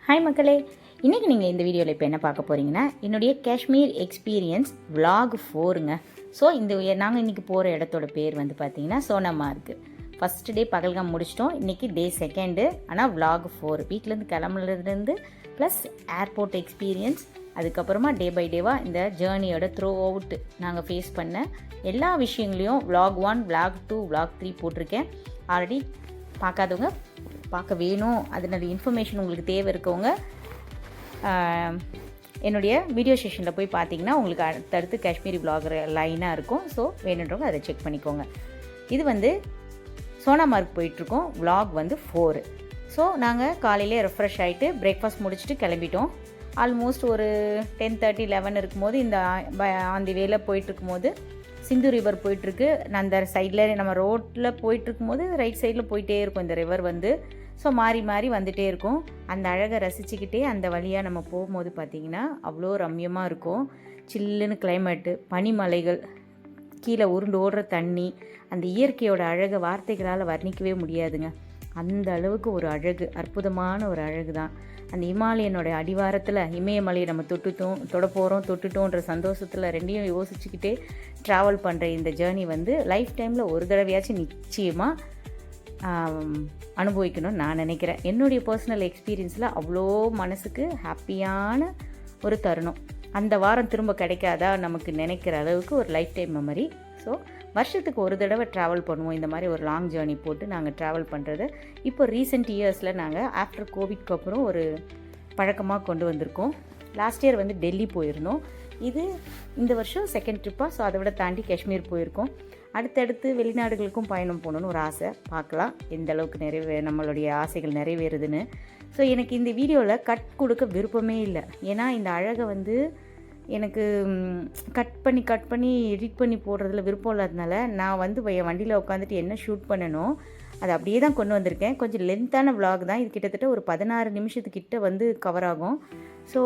Hi மக்களே, இன்றைக்கி நீங்கள் இந்த வீடியோவில் இப்போ என்ன பார்க்க போகிறீங்கன்னா என்னுடைய காஷ்மீர் எக்ஸ்பீரியன்ஸ் vlog 4ங்க. ஸோ நாங்கள் இன்றைக்கி போகிற இடத்தோட பேர் வந்து பார்த்திங்கன்னா சோனாமார்க். ஃபஸ்ட்டு டே பகல்காம் முடிச்சிட்டோம். இன்றைக்கி டே 2, ஆனால் vlog 4 வீட்டிலேருந்து கிளம்புறதுலேருந்து ப்ளஸ் ஏர்போர்ட் எக்ஸ்பீரியன்ஸ், அதுக்கப்புறமா டே பை டேவாக இந்த ஜேர்னியோட த்ரூ அவுட் நாங்கள் ஃபேஸ் பண்ண எல்லா விஷயங்களையும் vlog 1, vlog 2, vlog 3 போட்டிருக்கேன். ஆல்ரெடி பார்க்காதவங்க பார்க்க வேணும், அதனோட இன்ஃபர்மேஷன் உங்களுக்கு தேவை இருக்கவங்க என்னுடைய வீடியோ செஷனில் போய் பார்த்தீங்கன்னா உங்களுக்கு அடுத்தடுத்து காஷ்மீரி vlogger லைனாக இருக்கும். ஸோ வேணுன்றவங்க அதை செக் பண்ணிக்கோங்க. இது வந்து சோனாமார்க் போயிட்டுருக்கோம். vlog வந்து 4. ஸோ நாங்கள் காலையிலே ரெஃப்ரெஷ் ஆகிட்டு பிரேக்ஃபாஸ்ட் முடிச்சுட்டு கிளம்பிட்டோம். ஆல்மோஸ்ட் ஒரு 10:30, 11 இருக்கும்போது இந்த ஆந்தி வேலை போயிட்டுருக்கும்போது சிந்து ரிவர் போயிட்டுருக்கு. அந்த சைடில் நம்ம ரோட்டில் போயிட்டுருக்கும்போது ரைட் சைடில் போயிட்டே இருக்கும் இந்த ரிவர் வந்து. ஸோ மாறி மாறி வந்துகிட்டே இருக்கும். அந்த அழகை ரசிச்சுக்கிட்டே அந்த வழியாக நம்ம போகும்போது பார்த்திங்கன்னா அவ்வளோ ரம்யமாக இருக்கும். சில்லுன்னு கிளைமேட்டு, பனிமலைகள், கீழே உருண்டு ஓடுற தண்ணி, அந்த இயற்கையோட அழகை வார்த்தைகளால் வர்ணிக்கவே முடியாதுங்க. அந்த அளவுக்கு ஒரு அழகு, அற்புதமான ஒரு அழகு தான். அந்த இமாலயனோட அடிவாரத்தில் இமயமலையை நம்ம தொட்டுட்டோன்ற சந்தோஷத்தில் ரெண்டையும் யோசிச்சுக்கிட்டே ட்ராவல் பண்ணுற இந்த ஜேர்னி வந்து லைஃப் டைமில் ஒரு தடவையாச்சும் நிச்சயமாக அனுபவிக்கணும்னு நான் நினைக்கிறேன். என்னுடைய பர்சனல் எக்ஸ்பீரியன்ஸில் அவ்வளோ மனசுக்கு ஹாப்பியான ஒரு தருணம். அந்த வாரம் திரும்ப கிடைக்காதா நமக்கு நினைக்கிற அளவுக்கு ஒரு லைஃப் டைம் மெமரி. ஸோ வருஷத்துக்கு ஒரு தடவை ட்ராவல் பண்ணுவோம். இந்த மாதிரி ஒரு லாங் ஜேர்னி போட்டு நாங்கள் ட்ராவல் பண்ணுறது இப்போ ரீசெண்ட் இயர்ஸில் நாங்கள் ஆஃப்டர் கோவிட்க்கு அப்புறம் ஒரு பழக்கமாக கொண்டு வந்திருக்கோம். லாஸ்ட் இயர் வந்து டெல்லி போயிருந்தோம். இது இந்த வருஷம் 2nd ட்ரிப்பாக. ஸோ அதை விட தாண்டி காஷ்மீர் போயிருக்கோம். அடுத்தடுத்து வெளிநாடுகளுக்கும் பயணம் போகணுன்னு ஒரு ஆசை. பார்க்கலாம் எந்த அளவுக்கு நம்மளுடைய ஆசைகள் நிறைவேறுதுன்னு. ஸோ எனக்கு இந்த வீடியோவில் கட் கொடுக்க விருப்பமே இல்லை. ஏன்னா இந்த அழகை வந்து எனக்கு கட் பண்ணி எடிட் பண்ணி போடுறதுல விருப்பம் இல்லாததுனால நான் வந்து என் வண்டியில் உட்காந்துட்டு என்ன ஷூட் பண்ணணும் அதை அப்படியே தான் கொண்டு வந்திருக்கேன். கொஞ்சம் லென்த்தான vlog தான் இது. கிட்டத்தட்ட ஒரு 16 நிமிஷத்துக்கிட்ட வந்து கவர் ஆகும். ஸோ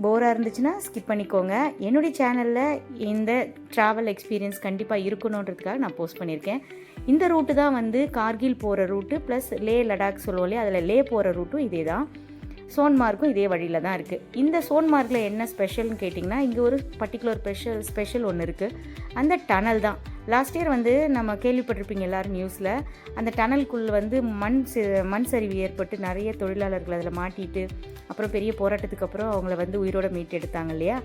போராக இருந்துச்சுன்னா ஸ்கிப் பண்ணிக்கோங்க. என்னுடைய சேனலில் இந்த ட்ராவல் எக்ஸ்பீரியன்ஸ் கண்டிப்பாக இருக்கணுன்றதுக்காக நான் போஸ்ட் பண்ணியிருக்கேன். இந்த ரூட்டு தான் வந்து கார்கில் போகிற ரூட்டு ப்ளஸ் லே லடாக் சொல்லுவோம் இல்லையா, அதில் லே போகிற ரூட்டும் இதே தான். சோன்மார்க்கும் இதே வழியில் தான் இருக்குது. இந்த சோன்மார்க்கில் என்ன ஸ்பெஷல்னு கேட்டிங்கன்னா இங்கே ஒரு பர்டிகுலர் ஸ்பெஷல் ஒன்று இருக்குது. அந்த டனல் தான். லாஸ்ட் இயர் வந்து நம்ம கேள்விப்பட்டிருப்பீங்க எல்லோரும் நியூஸில். அந்த டனலுக்குள்ளே வந்து மண் சரிவு ஏற்பட்டு நிறைய தொழிலாளர்கள் அதில் மாட்டிட்டு அப்புறம் பெரிய போராட்டத்துக்கு அப்புறம் அவங்கள வந்து உயிரோட மீட்டு எடுத்தாங்க இல்லையா.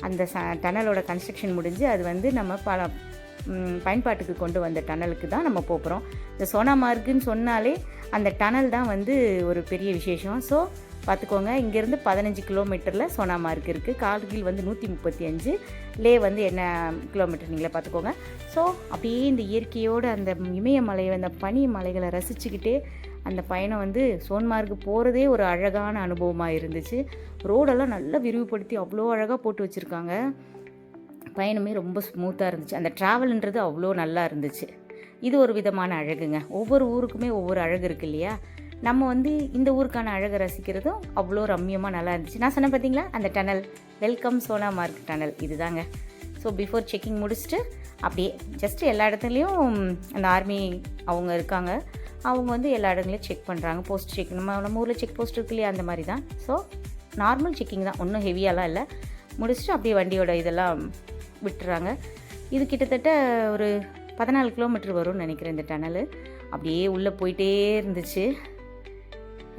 அந்த டனலோட கன்ஸ்ட்ரக்ஷன் முடிஞ்சு அது வந்து நம்ம பல பயன்பாட்டுக்கு கொண்டு வந்த டனலுக்கு தான் நம்ம போகிறோம். இந்த சோனாமார்க்குன்னு சொன்னாலே அந்த டனல் தான் வந்து ஒரு பெரிய விசேஷம். ஸோ பார்த்துக்கோங்க, இங்கேருந்து 15 கிலோமீட்டரில் சோனாமார்க் இருக்குது. கார்கில் வந்து 135, லே வந்து என்ன கிலோமீட்டர் நீங்களே பார்த்துக்கோங்க. ஸோ அப்படியே இந்த இயற்கையோடு அந்த இமயமலை, அந்த பனி மலைகளை ரசிச்சுக்கிட்டே அந்த பயணம் வந்து சோன்மார்க் போகிறதே ஒரு அழகான அனுபவமாக இருந்துச்சு. ரோடெல்லாம் நல்லா விரிவுபடுத்தி அவ்வளோ அழகாக போட்டு வச்சுருக்காங்க. பயணமே ரொம்ப ஸ்மூத்தாக இருந்துச்சு. அந்த ட்ராவல்ன்றது அவ்வளோ நல்லா இருந்துச்சு. இது ஒரு விதமான அழகுங்க. ஒவ்வொரு ஊருக்குமே ஒவ்வொரு அழகு இருக்குது இல்லையா. நம்ம வந்து இந்த ஊருக்கான அழகை ரசிக்கிறதும் அவ்வளோ ரம்யமாக நல்லா இருந்துச்சு. நான் சொன்னேன் பார்த்தீங்களா அந்த டனல், வெல்கம் சோனாமார்க் டனல் இதுதாங்க. ஸோ பிஃபோர் செக்கிங் முடிச்சுட்டு அப்படியே ஜஸ்ட்டு எல்லா இடத்துலையும் அந்த ஆர்மி அவங்க இருக்காங்க. அவங்க வந்து எல்லா இடங்களையும் செக் பண்ணுறாங்க. போஸ்ட் செக், நம்ம ஊரில் செக் போஸ்ட் இருக்கு இல்லையா, அந்த மாதிரி தான். ஸோ நார்மல் செக்கிங் தான், ஒன்றும் ஹெவியாலாம் இல்லை. முடிச்சுட்டு அப்படியே வண்டியோட இதெல்லாம் விட்டுறாங்க. இது கிட்டத்தட்ட ஒரு 14 கிலோமீட்டர் வரும்னு நினைக்கிறேன் இந்த டனல். அப்படியே உள்ளே போயிட்டே இருந்துச்சு.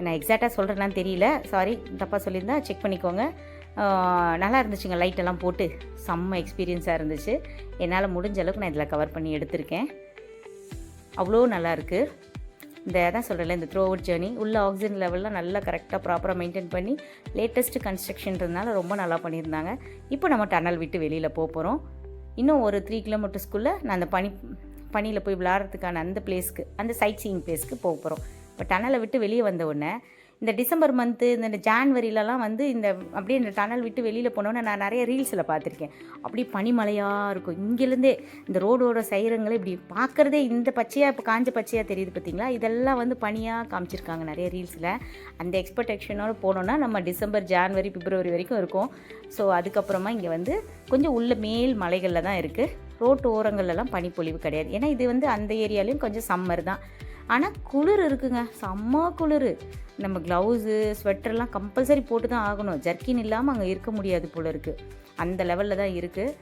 நான் எக்ஸாக்டாக சொல்கிறேன்னான்னு தெரியல, சாரி தப்பாக சொல்லியிருந்தா செக் பண்ணிக்கோங்க. நல்லா இருந்துச்சுங்க. லைட்டெல்லாம் போட்டு செம்ம எக்ஸ்பீரியன்ஸாக இருந்துச்சு. என்னால் முடிஞ்ச அளவுக்கு நான் இதில் கவர் பண்ணி எடுத்திருக்கேன். அவ்வளோ நல்லாயிருக்கு. இந்த தான் சொல்கிறேன்ல, இந்த த்ரூ அவுட் ஜேர்னி உள்ள ஆக்சிஜன் லெவல்லாம் நல்லா கரெக்டாக ப்ராப்பராக மெயின்டைன் பண்ணி லேட்டஸ்ட் கன்ஸ்ட்ரக்ஷன்றதுனால ரொம்ப நல்லா பண்ணியிருந்தாங்க. இப்போ நம்ம டனல் விட்டு வெளியில் போகிறோம். இன்னும் ஒரு 3 கிலோமீட்டர்ஸ்க்குள்ளே நான் அந்த பனியில் போய் விளாட்றதுக்கான அந்த பிளேஸ்க்கு, அந்த சைட் சீயிங் பிளேஸ்க்கு போகிறோம். இப்போ டனலை விட்டு வெளியே வந்த உடனே இந்த டிசம்பர் மந்த்து, இந்த ஜான்வரிலலாம் வந்து இந்த அப்படியே இந்த டனல் விட்டு வெளியில் போனோன்னே நான் நிறைய ரீல்ஸில் பார்த்துருக்கேன். அப்படியே பனிமலையாக இருக்கும். இங்கேருந்தே இந்த ரோடோட சைரங்களை இப்படி பார்க்குறதே இந்த பச்சையாக, இப்போ காஞ்ச பச்சையாக தெரியுது பார்த்தீங்களா. இதெல்லாம் வந்து பனியாக காமிச்சிருக்காங்க நிறைய ரீல்ஸில். அந்த எக்ஸ்பெக்டேஷனோடு போனோன்னா நம்ம டிசம்பர், ஜான்வரி, பிப்ரவரி வரைக்கும் இருக்கும். ஸோ அதுக்கப்புறமா இங்கே வந்து கொஞ்சம் உள்ள மேல் மலைகளில் தான் இருக்குது. ரோட்டு ஓரங்கள்லாம் பனிப்பொழிவு கிடையாது. ஏன்னா இது வந்து அந்த ஏரியாலையும் கொஞ்சம் சம்மர் தான். ஆனால் குளிர் இருக்குங்க, செம்ம குளிர். நம்ம க்ளவுஸு ஸ்வெட்டர்லாம் கம்பல்சரி போட்டு தான் ஆகணும். ஜர்க்கின் இல்லாமல் அங்கே இருக்க முடியாது போல இருக்குது. அந்த லெவலில் தான் இருக்குது.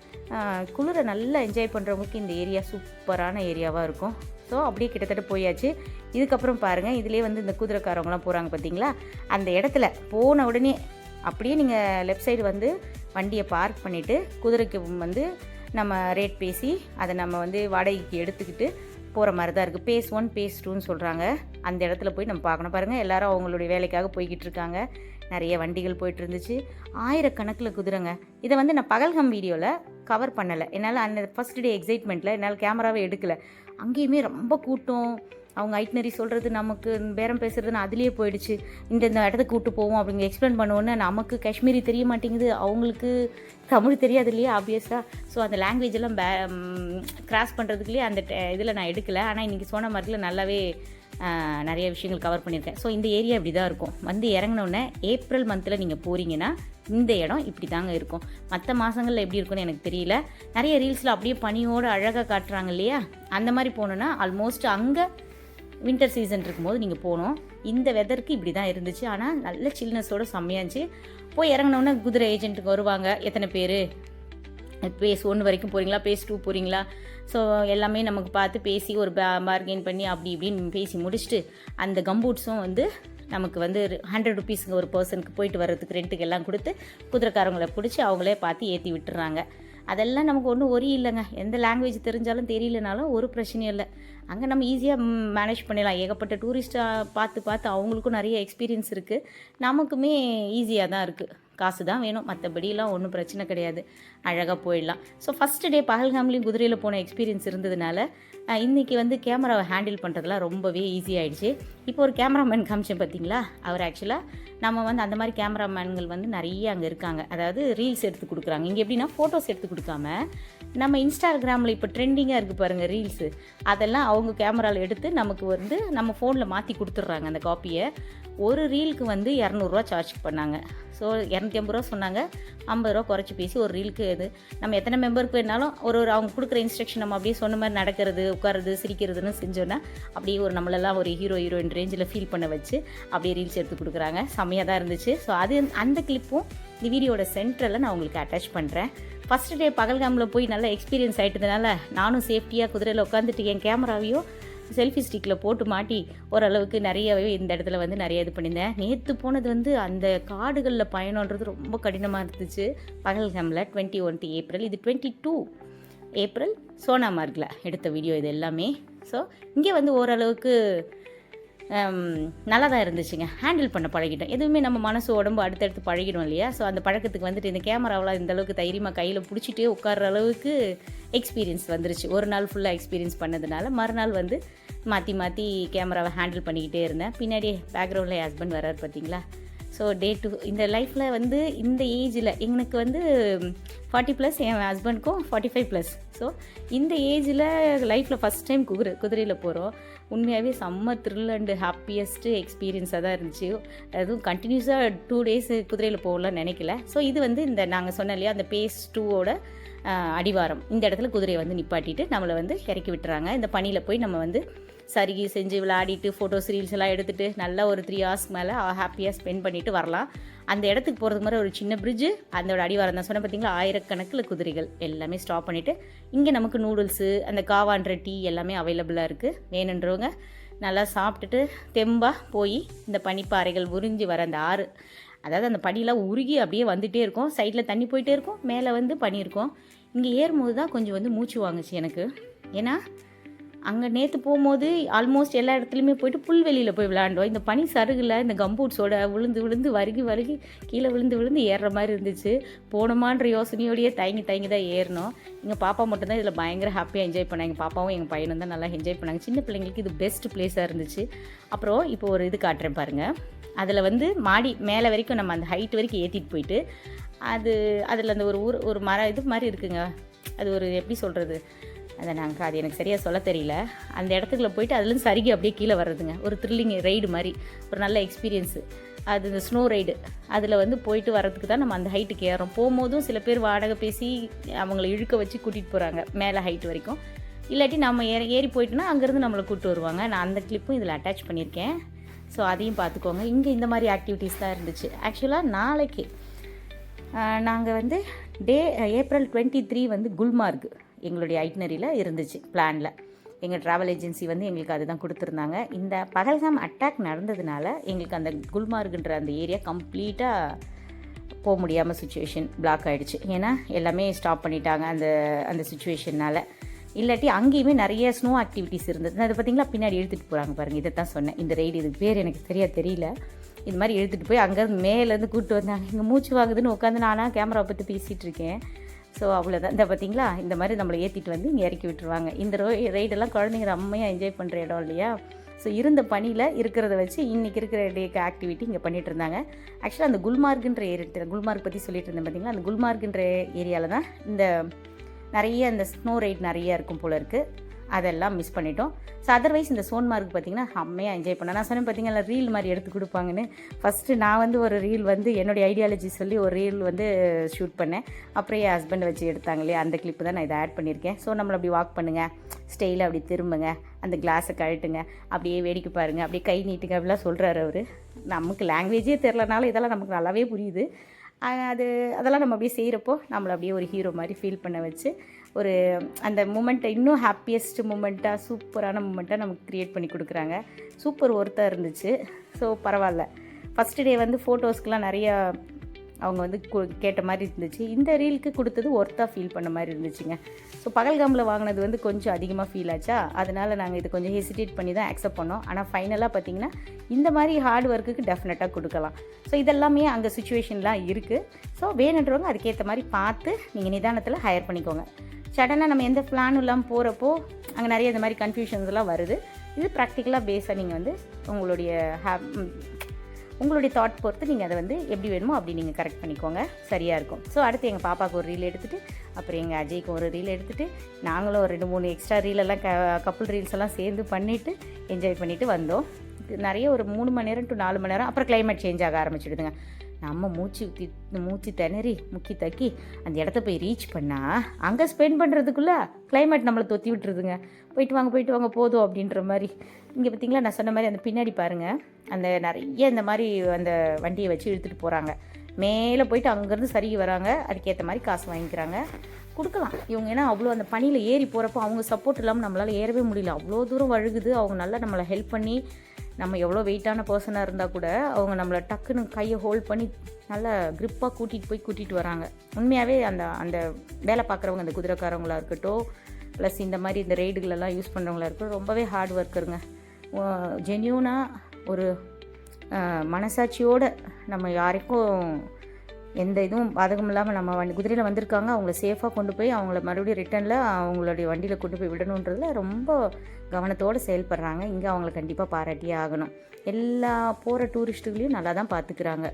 குளிரை நல்லா என்ஜாய் பண்ணுறவங்களுக்கு இந்த ஏரியா சூப்பரான ஏரியாவாக இருக்கும். ஸோ அப்படியே கிட்டத்தட்ட போயாச்சு. இதுக்கப்புறம் பாருங்கள், இதிலே வந்து இந்த குதிரைக்காரவங்களாம் போகிறாங்க பார்த்தீங்களா, அந்த இடத்துல போன உடனே அப்படியே நீங்கள் லெஃப்ட் சைடு வந்து வண்டியை பார்க் பண்ணிவிட்டு குதிரைக்கு வந்து நம்ம ரேட் பேசி அதை நம்ம வந்து வாடகைக்கு எடுத்துக்கிட்டு போகிற மாதிரி தான் இருக்குது. பேஸ் 1 பேஸ் 2ன்னு சொல்கிறாங்க. அந்த இடத்துல போய் நம்ம பார்க்கணும். பாருங்கள், எல்லோரும் அவங்களுடைய வேலைக்காக போய்கிட்டு இருக்காங்க. நிறைய வண்டிகள் போய்ட்டு இருந்துச்சு. ஆயிரக்கணக்கில் குதிரைங்க. இதை வந்து நான் பகல்கம் வீடியோவில் கவர் பண்ணலை. என்னால் அந்த ஃபஸ்ட் டே எக்ஸைட்மெண்ட்டில் என்னால் கேமராவே எடுக்கலை. அங்கேயுமே ரொம்ப கூட்டம். அவங்க ஐட்னரி சொல்கிறது, நமக்கு பேரம் பேசுகிறதுன்னு அதுலேயே போயிடுச்சு. இந்த இடத்துக்கு கூப்பிட்டு போவோம் அப்படிங்க எக்ஸ்பிளைன் பண்ணுவோன்னு நமக்கு காஷ்மீரி தெரிய மாட்டேங்குது, அவங்களுக்கு தமிழ் தெரியாது இல்லையா ஆப்வியஸாக. ஸோ அந்த லாங்குவேஜ் எல்லாம் கிராஸ் பண்ணுறதுக்குள்ளேயே அந்த இதில் நான் எடுக்கலை. ஆனால் இன்றைக்கி சோனாமார்க்கில் நல்லாவே நிறைய விஷயங்கள் கவர் பண்ணியிருக்கேன். ஸோ இந்த ஏரியா இப்படி தான் இருக்கும். வந்து இறங்கினோடனே ஏப்ரல் மந்தில் நீங்கள் போகிறீங்கன்னா இந்த இடம் இப்படி தாங்க இருக்கும். மற்ற மாதங்களில் எப்படி இருக்குன்னு எனக்கு தெரியல. நிறைய ரீல்ஸில் அப்படியே பனியோடு அழகாக காட்டுறாங்க இல்லையா, அந்த மாதிரி போனோன்னா ஆல்மோஸ்ட் அங்கே வின்டர் சீசன் இருக்கும்போது நீங்கள் போகணும். இந்த வெதருக்கு இப்படி தான் இருந்துச்சு. ஆனால் நல்ல சில்னஸோடு செம்மையாச்சு. போய் இறங்கினோன்னே குதிரை ஏஜென்ட்டுக்கு வருவாங்க. எத்தனை பேர், பேஸ் 1 வரைக்கும் போகிறீங்களா, பேஸ் 2 போகிறீங்களா, ஸோ எல்லாமே நமக்கு பார்த்து பேசி ஒரு பார்கெயின் பண்ணி அப்படி இப்படின்னு பேசி முடிச்சுட்டு அந்த கம்பூட்ஸும் வந்து நமக்கு வந்து 100 ருபீஸுங்க ஒரு பர்சனுக்கு போயிட்டு வர்றதுக்கு ரெண்ட்டுக்கு எல்லாம் கொடுத்து குதிரைக்காரங்களை பிடிச்சி அவங்களே பார்த்து ஏற்றி விட்டுறாங்க. அதெல்லாம் நமக்கு ஒன்றும் ஒரி இல்லைங்க. எந்த லாங்குவேஜ் தெரிஞ்சாலும் தெரியலனாலும் ஒரு பிரச்சனையும் இல்லை. அங்கே நம்ம ஈஸியாக மேனேஜ் பண்ணிடலாம். ஏகப்பட்ட டூரிஸ்ட்டாக பார்த்து அவங்களுக்கும் நிறைய எக்ஸ்பீரியன்ஸ் இருக்குது. நமக்குமே ஈஸியாக தான் இருக்குது. காசு தான் வேணும், மற்றபடியெலாம் ஒன்றும் பிரச்சனை கிடையாது. அழகாக போயிடலாம். ஸோ ஃபஸ்ட்டு டே பகல்காம்லேயும் குதிரையில் போன எக்ஸ்பீரியன்ஸ் இருந்ததுனால இன்றைக்கி வந்து கேமராவை ஹேண்டில் பண்ணுறதுலாம் ரொம்பவே ஈஸியாகிடுச்சு. இப்போ ஒரு கேமராமேன் காமிச்சேன் பார்த்தீங்களா, அவர் ஆக்சுவலாக நம்ம வந்து அந்த மாதிரி கேமராமேன்கள் வந்து நிறைய அங்கே இருக்காங்க. அதாவது ரீல்ஸ் எடுத்து கொடுக்குறாங்க. இங்கே எப்படின்னா ஃபோட்டோஸ் எடுத்து கொடுக்காம நம்ம இன்ஸ்டாகிராமில் இப்போ ட்ரெண்டிங்காக இருக்குது பாருங்கள் ரீல்ஸு, அதெல்லாம் அவங்க கேமராவில் எடுத்து நமக்கு வந்து நம்ம ஃபோனில் மாற்றி கொடுத்துட்றாங்க அந்த காப்பியை. ஒரு ரீலுக்கு வந்து 200 சார்ஜ் பண்ணாங்க. ஸோ 250 சொன்னாங்க. 50 குறைச்சி பேசி ஒரு ரீலுக்கு இது நம்ம எத்தனை மெம்பருக்கு வேணாலும் ஒரு அவங்க கொடுக்குற இன்ஸ்ட்ரக்ஷன் நம்ம அப்படியே சொன்ன மாதிரி நடக்கிறது, உட்காருது, சிரிக்கிறதுன்னு செஞ்சோன்னா அப்படியே ஒரு நம்மளெல்லாம் ஒரு ஹீரோயின் ரேஞ்சில் ஃபீல் பண்ண வச்சு அப்படியே ரீல்ஸ் எடுத்து கொடுக்குறாங்க. செம்மையாக தான் இருந்துச்சு. ஸோ அந்த கிளிப்பும் இந்த வீடியோட சென்டரில் நான் உங்களுக்கு அட்டாச் பண்ணுறேன். ஃபஸ்ட்டு டே பகல்காமில் போய் நல்லா எக்ஸ்பீரியன்ஸ் ஆகிட்டதுனால நானும் சேஃப்டியாக குதிரையில் உட்காந்துட்டு என் கேமராவையும் செல்ஃபி ஸ்டிக்கில் போட்டு மாட்டி ஓரளவுக்கு நிறையவே இந்த இடத்துல வந்து நிறைய இது பண்ணியிருந்தேன். நேற்று போனது வந்து அந்த காடுகளில் பயணன்றது ரொம்ப கடினமாக இருந்துச்சு. பகல்காமில் 21 ஏப்ரல், இது 22 ஏப்ரல் சோனாமார்க்கில் எடுத்த வீடியோ இது எல்லாமே. ஸோ இங்கே வந்து ஓரளவுக்கு நல்லா தான் இருந்துச்சுங்க. ஹேண்டில் பண்ண பழகிட்டோம். எதுவுமே நம்ம மனசு உடம்பு அடுத்தடுத்து பழகிடும் இல்லையா. ஸோ அந்த பழக்கத்துக்கு வந்துட்டு இந்த கேமராவெலாம் இந்தளவுக்கு தைரியமாக கையில் பிடிச்சிட்டே உட்கார்ற அளவுக்கு எக்ஸ்பீரியன்ஸ் வந்துருச்சு. ஒரு நாள் ஃபுல்லாக எக்ஸ்பீரியன்ஸ் பண்ணதுனால மறுநாள் வந்து மாற்றி கேமராவை ஹேண்டில் பண்ணிக்கிட்டே இருந்தேன். பின்னாடி பேக்ரவுண்டில் என் ஹஸ்பண்ட் வர்றாரு பார்த்தீங்களா. ஸோ டே 2 இந்த லைஃப்பில் வந்து இந்த ஏஜில் எனக்கு வந்து 40+, என் ஹஸ்பண்டுக்கும் 45+. ஸோ இந்த ஏஜில் லைஃப்பில் ஃபஸ்ட் டைம் குதிரையில் போகிறோம். உண்மையாகவே செம்ம த்ரில் அண்டு ஹாப்பியஸ்ட்டு எக்ஸ்பீரியன்ஸாக தான் இருந்துச்சு. அதுவும் கண்டினியூஸாக 2 டேஸ் குதிரையில் போகலான்னு நினைக்கல. ஸோ இது வந்து இந்த நாங்கள் சொன்ன இல்லையா அந்த பேஸ் 2 அடிவாரம், இந்த இடத்துல குதிரையை வந்து நிப்பாட்டிட்டு நம்மளை வந்து இறக்கி விட்டுறாங்க. இந்த பனியில் போய் நம்ம வந்து சருகி செஞ்சு விளையாடிட்டு ஃபோட்டோஸ் ரீல்ஸ் எல்லாம் எடுத்துகிட்டு நல்லா ஒரு 3 hours மேலே ஹாப்பியாக ஸ்பெண்ட் பண்ணிவிட்டு வரலாம். அந்த இடத்துக்கு போகிறதுக்கு மாதிரி ஒரு சின்ன பிரிட்ஜு, அதோட அடிவாரம் தான் சொன்ன பார்த்தீங்களா. ஆயிரக்கணக்கில் குதிரைகள் எல்லாமே ஸ்டாப் பண்ணிவிட்டு இங்கே நமக்கு நூடுல்ஸு, அந்த காவான்ற டீ எல்லாமே அவைலபிளாக இருக்குது. வேணுன்றவங்க நல்லா சாப்பிட்டுட்டு தெம்பாக போய் இந்த பனிப்பாறைகள் உறிஞ்சி வர அந்த ஆறு, அதாவது அந்த பனியெலாம் உருகி அப்படியே வந்துகிட்டே இருக்கும். சைடில் தண்ணி போயிட்டே இருக்கும், மேலே வந்து பனி இருக்கும். இங்கே ஏறும்போது தான் கொஞ்சம் வந்து மூச்சு வாங்குச்சு எனக்கு. ஏன்னா அங்கே நேற்று போகும்போது ஆல்மோஸ்ட் எல்லா இடத்துலையுமே போயிட்டு புல்வெளியில் போய் விளையாண்டோம். இந்த பனி சருகில் இந்த கம்பூட்ஸோட விழுந்து வருகி கீழே விழுந்து ஏறுற மாதிரி இருந்துச்சு. போனோமான்ற யோசனையோடையே தயங்கி தான் ஏறினோம். எங்கள் பாப்பா மட்டும்தான் இதில் பயங்கர ஹாப்பியாக என்ஜாய் பண்ணாங்க. எங்கள் பாப்பாவும் எங்கள் பையனும் தான் நல்லா என்ஜாய் பண்ணாங்க. சின்ன பிள்ளைங்களுக்கு இது பெஸ்ட் பிளேஸாக இருந்துச்சு. அப்புறம் இப்போ ஒரு இது காட்டுறேன் பாருங்கள். அதில் வந்து மாடி மேலே வரைக்கும் நம்ம அந்த ஹைட் வரைக்கும் ஏற்றிட்டு போயிட்டு அதில் அந்த ஒரு இது மாதிரி இருக்குங்க. அது ஒரு எப்படி சொல்கிறது, அது எனக்கு சரியாக சொல்ல தெரியல. அந்த இடத்துக்குள்ள போயிட்டு அதுலேருந்து சருகி அப்படியே கீழே வர்றதுங்க. ஒரு த்ரில்லிங் ரைடு மாதிரி ஒரு நல்ல எக்ஸ்பீரியன்ஸு. அது இந்த ஸ்னோ ரைடு, அதில் வந்து போயிட்டு வர்றதுக்கு தான் நம்ம அந்த ஹைட்டுக்கு ஏறோம். போகும்போதும் சில பேர் வாடகை பேசி அவங்கள இழுக்க வச்சு கூட்டிகிட்டு போகிறாங்க மேலே ஹைட் வரைக்கும். இல்லாட்டி நம்ம ஏறி போயிட்டோன்னா அங்கேருந்து நம்மளை கூப்பிட்டு வருவாங்க. நான் அந்த கிளிப்பும் இதில் அட்டாச் பண்ணியிருக்கேன். ஸோ அதையும் பார்த்துக்கோங்க. இங்கே இந்த மாதிரி ஆக்டிவிட்டீஸ் தான் இருந்துச்சு. ஆக்சுவலாக நாளைக்கு நாங்கள் வந்து ஏப்ரல் 23 வந்து குல்மார்க் எங்களுடைய ஐட்னரியில் இருந்துச்சு, பிளானில். எங்கள் ட்ராவல் ஏஜென்சி வந்து எங்களுக்கு அதுதான் கொடுத்துருந்தாங்க. இந்த பகல்காம் அட்டாக் நடந்ததுனால எங்களுக்கு அந்த குல்மார்க்ன்ற அந்த ஏரியா கம்ப்ளீட்டாக போக முடியாமல் சுச்சுவேஷன் பிளாக் ஆகிடுச்சு. ஏன்னா எல்லாமே ஸ்டாப் பண்ணிட்டாங்க அந்த சுச்சுவேஷனால். இல்லாட்டி அங்கேயுமே நிறைய ஸ்னோ ஆக்டிவிட்டீஸ் இருந்தது. அது பார்த்திங்களா பின்னாடி எடுத்துகிட்டு போகிறாங்க பாருங்கள். இதை தான் சொன்னேன், இந்த ரைடு இதுக்கு பேர் எனக்கு சரியாக தெரியல. இது மாதிரி எடுத்துகிட்டு போய் அங்கேருந்து மேலேருந்து கூப்பிட்டு வந்தாங்க. இங்கே மூச்சு வாங்குதுன்னு உட்காந்து நானாக கேமரா பற்றி பேசிகிட்டு இருக்கேன். ஸோ அவ்வளோதான். இந்த பார்த்திங்களா இந்த மாதிரி நம்மளை ஏற்றிட்டு வந்து இங்கே இறக்கி விட்டுருவாங்க. இந்த ரைடெல்லாம் குழந்தைங்க செம்மையாக என்ஜாய் பண்ணுற இடம் இல்லையா? ஸோ இருந்த பணியில் இருக்கிறத வச்சு இன்றைக்கி இருக்கிற டேக்கு ஆக்டிவிட்டி இங்கே பண்ணிகிட்டு இருந்தாங்க. ஆக்சுவலாக அந்த குல்மார்க்ன்ற ஏரியா, குல்மார்க் பற்றி சொல்லிட்டு இருந்தேன் பார்த்திங்களா, அந்த குல்மார்க்ன்ற ஏரியாவில் தான் இந்த நிறைய இந்த ஸ்னோ ரைட் நிறைய இருக்கும் போல இருக்குது. அதெல்லாம் மிஸ் பண்ணிட்டோம். ஸோ அதர்வைஸ் இந்த சோன்மார்க் பார்த்திங்கன்னா செம்மையாக என்ஜாய் பண்ணேன். நான் சொன்னேன் பார்த்திங்களா ரீல் மாதிரி எடுத்து கொடுப்பாங்கன்னு. ஃபஸ்ட்டு நான் வந்து ஒரு ரீல் வந்து என்னுடைய ஐடியாலஜி சொல்லி ஒரு ரீல் வந்து ஷூட் பண்ணேன். அப்புறம் என் ஹஸ்பண்ட் வச்சு எடுத்தாங்க இல்லையா, அந்த கிளிப்பு தான் நான் இதை ஆட் பண்ணியிருக்கேன். ஸோ நம்மளை அப்படி வாக் பண்ணுங்கள், ஸ்டைலாக அப்படி திரும்புங்க, அந்த கிளாஸை கழட்டுங்க, அப்படியே வேடிக்கை பாருங்கள், அப்படியே கை நீட்டுங்க அப்படிலாம் சொல்கிறாரு அவர். நமக்கு லாங்குவேஜே தெரிலனாலும் இதெல்லாம் நமக்கு நல்லாவே புரியுது. அதெல்லாம் நம்ம அப்படியே செய்கிறப்போ நம்மளை அப்படியே ஒரு ஹீரோ மாதிரி ஃபீல் பண்ண வச்சு ஒரு அந்த மூமெண்ட்டை இன்னும் ஹாப்பியஸ்ட் மூமெண்ட்டாக சூப்பரான மூமெண்ட்டாக நமக்கு க்ரியேட் பண்ணி கொடுக்குறாங்க. சூப்பர் ஒர்த்தாக இருந்துச்சு. ஸோ பரவாயில்ல. ஃபஸ்ட்டு டே வந்து ஃபோட்டோஸ்க்கெலாம் நிறையா அவங்க வந்து கேட்ட மாதிரி இருந்துச்சு. இந்த ரீலுக்கு கொடுத்தது ஒர்த்தாக ஃபீல் பண்ண மாதிரி இருந்துச்சுங்க. ஸோ பகல்காமில் வாங்கினது வந்து கொஞ்சம் அதிகமாக ஃபீல் ஆச்சா, அதனால் நாங்கள் இது கொஞ்சம் ஹெசிடேட் பண்ணி தான் அக்செப்ட் பண்ணோம். ஆனால் ஃபைனலாக பார்த்திங்கன்னா இந்த மாதிரி ஹார்ட் ஒர்க்குக்கு டெஃபினட்டாக கொடுக்கலாம். ஸோ இதெல்லாமே அங்கே சுச்சுவேஷன்லாம் இருக்குது. ஸோ வேணுன்றவங்க அதுக்கேற்ற மாதிரி பார்த்து நீங்கள் நிதானத்தில் ஹையர் பண்ணிக்கோங்க. சடனாக நம்ம எந்த பிளானும் இல்லாமல் போகிறப்போ அங்கே நிறைய இந்த மாதிரி கன்ஃபியூஷன்ஸ்லாம் வருது. இது ப்ராக்டிக்கலாக பேஸாக நீங்கள் வந்து உங்களுடைய தாட் பொறுத்து நீங்கள் அதை வந்து எப்படி வேணுமோ அப்படி நீங்கள் கரெக்ட் பண்ணிக்கோங்க, சரியாக இருக்கும். ஸோ அடுத்து எங்கள் பாப்பாவுக்கு ஒரு ரீல் எடுத்துகிட்டு, அப்புறம் எங்கள் அஜய்க்கு ஒரு ரீல் எடுத்துகிட்டு, நாங்களும் ஒரு 2-3 எக்ஸ்ட்ரா ரீலெல்லாம் கப்புள் ரீல்ஸ் எல்லாம் சேர்ந்து பண்ணிவிட்டு என்ஜாய் பண்ணிவிட்டு வந்தோம். நிறைய ஒரு 3 மணி நேரம் டு 4 மணி நேரம். அப்புறம் கிளைமேட் சேஞ்ச் ஆக ஆரம்பிச்சிடுதுங்க. நம்ம மூச்சு திணறி முக்கி தக்கி அந்த இடத்த போய் ரீச் பண்ணால் அங்கே ஸ்பெண்ட் பண்ணுறதுக்குள்ளே கிளைமேட் நம்மளை தொத்தி விட்டுருதுங்க. போயிட்டு வாங்க போதும் அப்படின்ற மாதிரி. இங்கே பார்த்திங்களா நான் சொன்ன மாதிரி அந்த பின்னாடி பாருங்கள், அந்த நிறைய இந்த மாதிரி அந்த வண்டியை வச்சு இழுத்துட்டு போகிறாங்க. மேலே போயிட்டு அங்கேருந்து சருகி வராங்க. அதுக்கேற்ற மாதிரி காசு வாங்கிக்கிறாங்க, கொடுக்கலாம் இவங்க. ஏன்னா அவ்வளோ அந்த பனியில் ஏறி போகிறப்போ அவங்க சப்போர்ட் இல்லாமல் நம்மளால் ஏறவே முடியல. அவ்வளோ தூரம் வழுகுது. அவங்க நல்லா நம்மளை ஹெல்ப் பண்ணி, நம்ம எவ்வளோ வெயிட்டான பர்சனாக இருந்தால் கூட அவங்க நம்மளை டக்குன்னு கையை ஹோல்ட் பண்ணி நல்லா க்ரிப்பாக கூட்டிகிட்டு வராங்க. உண்மையாகவே அந்த வேலை பார்க்குறவங்க, அந்த குதிரைக்காரவங்களாக இருக்கட்டும், ப்ளஸ் இந்த மாதிரி இந்த ரைடுகளெல்லாம் யூஸ் பண்ணுறவங்களா இருக்கட்டும், ரொம்பவே ஹார்ட் ஒர்க்கருங்க. ஜென்யூனாக ஒரு மனசாட்சியோடு நம்ம யாருக்கும் எந்த இதுவும் பாதகம் இல்லாமல் நம்ம குதிரையில் வந்திருக்காங்க, அவங்கள சேஃபாக கொண்டு போய் அவங்கள மறுபடியும் ரிட்டனில் அவங்களுடைய வண்டியில் கொண்டு போய் விடணுன்றதுல ரொம்ப கவனத்தோடு செயல்படுறாங்க. இங்கே அவங்கள கண்டிப்பாக பாராட்டியே ஆகணும். எல்லா போகிற டூரிஸ்ட்டுகளையும் நல்லா தான் பார்த்துக்கிறாங்க.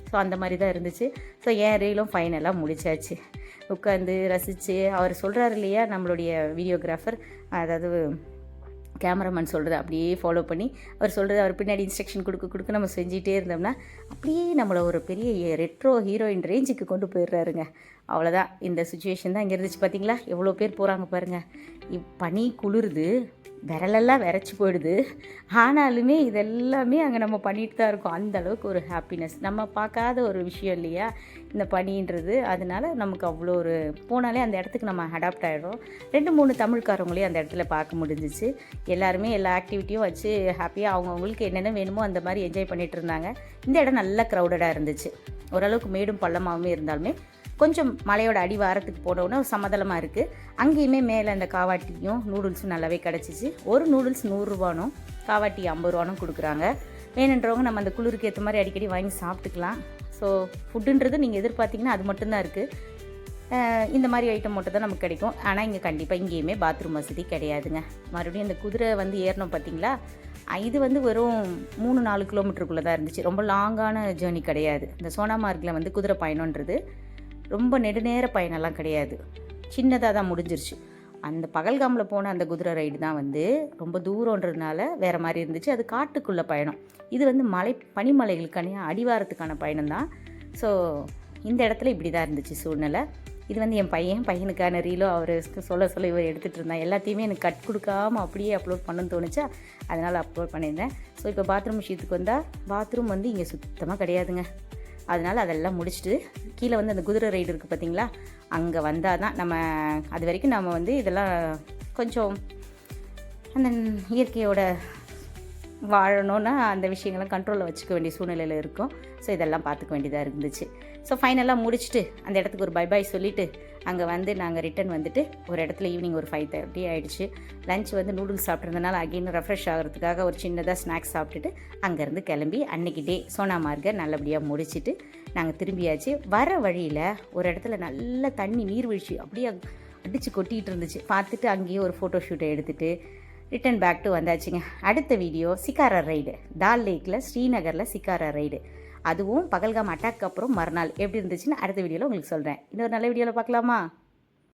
ஸோ அந்த மாதிரி தான் இருந்துச்சு. ஸோ என் ரீலும் ஃபைனலாக முடிச்சாச்சு. உட்காந்து ரசித்து அவர் சொல்கிறாரு இல்லையா, நம்மளுடைய வீடியோகிராஃபர், அதாவது கேமராமேன் சொல்கிறது அப்படியே ஃபாலோ பண்ணி அவர் சொல்கிறது அவர் பின்னாடி இன்ஸ்ட்ரக்ஷன் கொடுக்க நம்ம செஞ்சிகிட்டே இருந்தோம்னா அப்படியே நம்மளை ஒரு பெரிய ரெட்ரோ ஹீரோயின் ரேஞ்சுக்கு கொண்டு போயிடுறாருங்க. அவ்வளோதான். இந்த சுச்சுவேஷன் தான் இங்கே இருந்துச்சு. பார்த்தீங்களா எவ்வளோ பேர் போகிறாங்க பாருங்கள். பனி குளிருது, விரலெல்லாம் விரைச்சி போயிடுது. ஆனாலுமே இதெல்லாமே அங்கே நம்ம பண்ணிட்டு தான் இருக்கோம். அந்த அளவுக்கு ஒரு ஹாப்பினஸ், நம்ம பார்க்காத ஒரு விஷயம் இல்லையா இந்த பனின்றது. அதனால நமக்கு அவ்வளோ ஒரு போனாலே அந்த இடத்துக்கு நம்ம அடாப்ட் ஆகிடும். 2-3 தமிழ்காரவங்களையும் அந்த இடத்துல பார்க்க முடிஞ்சிச்சு. எல்லாருமே எல்லா ஆக்டிவிட்டியும் வச்சு ஹாப்பியாக அவங்கவுங்களுக்கு என்னென்ன வேணுமோ அந்த மாதிரி என்ஜாய் பண்ணிகிட்டு இருந்தாங்க. இந்த இடம் நல்லா க்ரௌடடாக இருந்துச்சு. ஓரளவுக்கு மேடும் பள்ளமாகவே இருந்தாலுமே கொஞ்சம் மலையோட அடிவாரத்துக்கு போனோன்னா சமதளமாக இருக்குது. அங்கேயுமே மேலே அந்த காவாட்டியும் நூடுல்ஸும் நல்லாவே கிடச்சிச்சு. ஒரு நூடுல்ஸ் 100 ரூபானும் காவாட்டி 50 ரூபானும் கொடுக்குறாங்க. வேணுன்றவங்க நம்ம அந்த குளிருக்கு ஏற்ற மாதிரி அடிக்கடி வாங்கி சாப்பிட்டுக்கலாம். ஸோ ஃபுட்டுன்றது நீங்கள் எதிர்பார்த்திங்கன்னா அது மட்டும்தான் இருக்குது. இந்த மாதிரி ஐட்டம் மட்டும் தான் நமக்கு கிடைக்கும். ஆனால் இங்கே கண்டிப்பாக இங்கேயுமே பாத்ரூம் வசதி கிடையாதுங்க. மறுபடியும் இந்த குதிரை வந்து ஏறணும் பார்த்திங்களா, இது வந்து வெறும் 3-4 கிலோமீட்டருக்குள்ளே தான் இருந்துச்சு. ரொம்ப லாங்கான ஜேர்னி கிடையாது. இந்த சோனாமார்க்கில் வந்து குதிரை பயணன்றது ரொம்ப நெடுநேர பயணம்லாம் கிடையாது, சின்னதாக தான் முடிஞ்சிருச்சு. அந்த பகல்காமில் போன அந்த குதிரை ரைடு தான் வந்து ரொம்ப தூரன்றதுனால வேறு மாதிரி இருந்துச்சு. அது காட்டுக்குள்ளே பயணம். இது வந்து பனிமலைகளுக்கான அடிவாரத்துக்கான பயணம் தான். ஸோ இந்த இடத்துல இப்படி தான் இருந்துச்சு சூழ்நிலை. இது வந்து என் பையனுக்கான ரீலோ அவர் சொல்ல இவர் எடுத்துகிட்டு இருந்தான். எல்லாத்தையுமே எனக்கு கட் கொடுக்காமல் அப்படியே அப்லோட் பண்ணணும்னு தோணுச்சா, அதனால் அப்லோட் பண்ணியிருந்தேன். ஸோ இப்போ பாத்ரூம் விஷயத்துக்கு வந்தால் பாத்ரூம் வந்து இங்கே சுத்தமாக கிடையாதுங்க. அதனால் அதெல்லாம் முடிச்சுட்டு கீழே வந்து அந்த குதிரை ரைடு இருக்குது பார்த்தீங்களா, அங்கே வந்தால் தான் நம்ம அது வரைக்கும் நம்ம வந்து இதெல்லாம் கொஞ்சம் அந்த இயற்கையோட வாழணுன்னா அந்த விஷயங்கள்லாம் கண்ட்ரோலில் வச்சுக்க வேண்டிய சூழ்நிலையில் இருக்கும். ஸோ இதெல்லாம் பார்த்துக்க வேண்டியதாக இருந்துச்சு. ஸோ ஃபைனலாக முடிச்சுட்டு அந்த இடத்துக்கு ஒரு பை சொல்லிவிட்டு அங்கே வந்து நாங்கள் ரிட்டன் வந்துட்டு ஒரு இடத்துல ஈவினிங் ஒரு 5:30 ஆகிடுச்சு. லஞ்ச் வந்து நூடுல்ஸ் சாப்பிட்றதுனால அகெயின் ரெஃப்ரெஷ் ஆகிறதுக்காக ஒரு சின்னதாக ஸ்நாக்ஸ் சாப்பிட்டுட்டு அங்கேருந்து கிளம்பி அன்றைக்கி டே சோனாமார்கை நல்லபடியாக முடிச்சுட்டு நாங்கள் திரும்பியாச்சு. வர வழியில் ஒரு இடத்துல நல்ல தண்ணி நீர்வீழ்ச்சி அப்படியே அடித்து கொட்டிகிட்டு இருந்துச்சு. பார்த்துட்டு அங்கேயே ஒரு ஃபோட்டோ ஷூட்டை எடுத்துகிட்டு ரிட்டன் பேக் டு வந்தாச்சுங்க. அடுத்த வீடியோ சிக்காரா ரைடு, டால் லேக்கில் ஸ்ரீநகரில் சிக்காரா ரைடு, அதுவும் பகல்காம் அட்டாக் அப்புறம் மறுநாள் எப்படி இருந்துச்சுன்னு அடுத்த வீடியோவில் உங்களுக்கு சொல்கிறேன். இன்னொரு நல்ல வீடியோவில் பார்க்கலாமா?